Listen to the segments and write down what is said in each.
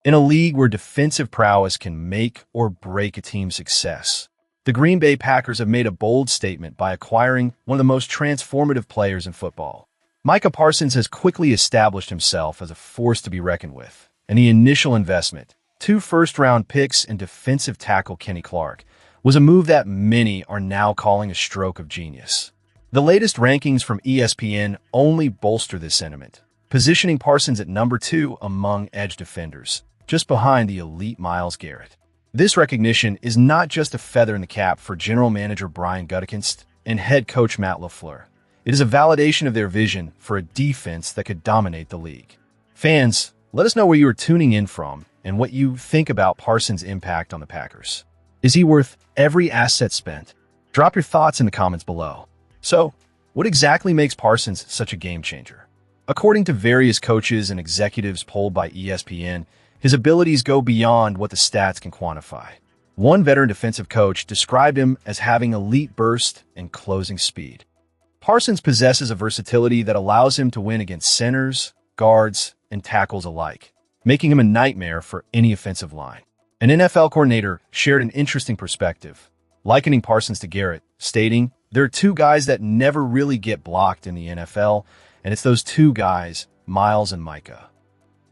in a league where defensive prowess can make or break a team's success. The Green Bay Packers have made a bold statement by acquiring one of the most transformative players in football. Micah Parsons has quickly established himself as a force to be reckoned with, and the initial investment, 2 first-round picks and defensive tackle Kenny Clark, was a move that many are now calling a stroke of genius. The latest rankings from ESPN only bolster this sentiment, positioning Parsons at number 2 among edge defenders, just behind the elite Myles Garrett. This recognition is not just a feather in the cap for general manager Brian Gutekunst and head coach Matt LaFleur. It is a validation of their vision for a defense that could dominate the league. Fans, let us know where you are tuning in from and what you think about Parsons' impact on the Packers. Is he worth every asset spent? Drop your thoughts in the comments below. So, what exactly makes Parsons such a game changer? According to various coaches and executives polled by ESPN, his abilities go beyond what the stats can quantify. One veteran defensive coach described him as having elite burst and closing speed. Parsons possesses a versatility that allows him to win against centers, guards, and tackles alike, making him a nightmare for any offensive line. An NFL coordinator shared an interesting perspective, likening Parsons to Garrett, stating, "There are 2 guys that never really get blocked in the NFL, and it's those 2 guys, Myles and Micah."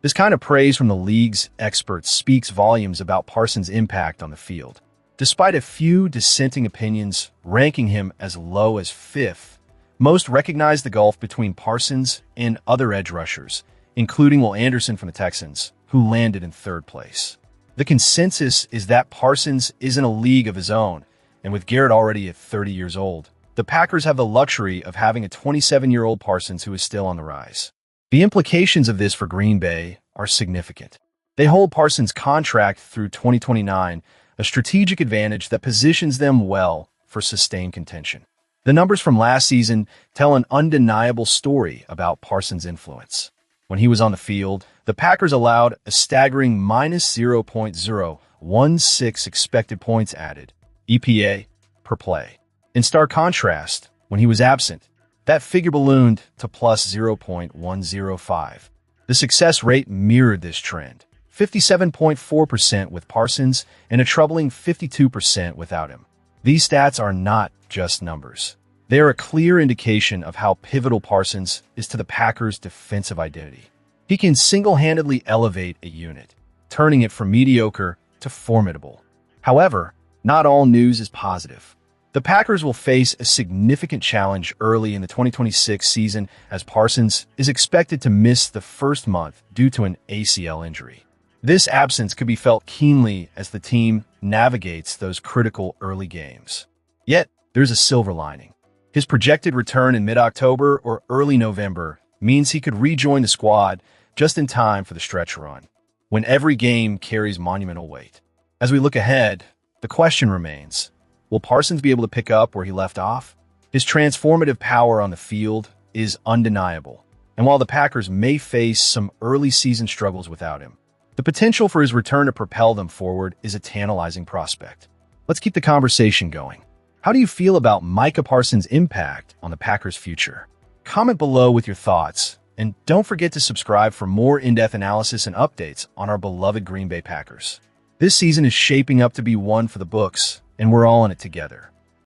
This kind of praise from the league's experts speaks volumes about Parsons' impact on the field. Despite a few dissenting opinions ranking him as low as 5th, most recognize the gulf between Parsons and other edge rushers, including Will Anderson from the Texans, who landed in 3rd place. The consensus is that Parsons is in a league of his own, and with Garrett already at 30 years old, the Packers have the luxury of having a 27-year-old Parsons who is still on the rise. The implications of this for Green Bay are significant. They hold Parsons' contract through 2029, a strategic advantage that positions them well for sustained contention. The numbers from last season tell an undeniable story about Parsons' influence. When he was on the field, the Packers allowed a staggering minus 0.016 expected points added, EPA, per play. In stark contrast, when he was absent, that figure ballooned to plus 0.105. The success rate mirrored this trend, 57.4% with Parsons and a troubling 52% without him. These stats are not just numbers. They are a clear indication of how pivotal Parsons is to the Packers' defensive identity. He can single-handedly elevate a unit, turning it from mediocre to formidable. However, not all news is positive. The Packers will face a significant challenge early in the 2026 season as Parsons is expected to miss the first month due to an ACL injury. This absence could be felt keenly as the team navigates those critical early games. Yet, there's a silver lining. His projected return in mid-October or early November means he could rejoin the squad just in time for the stretch run, when every game carries monumental weight. As we look ahead, the question remains, will Parsons be able to pick up where he left off? His transformative power on the field is undeniable, and while the Packers may face some early season struggles without him, the potential for his return to propel them forward is a tantalizing prospect. Let's keep the conversation going. How do you feel about Micah Parsons' impact on the Packers' future? Comment below with your thoughts, and don't forget to subscribe for more in-depth analysis and updates on our beloved Green Bay Packers. This season is shaping up to be one for the books, and we're all in it together.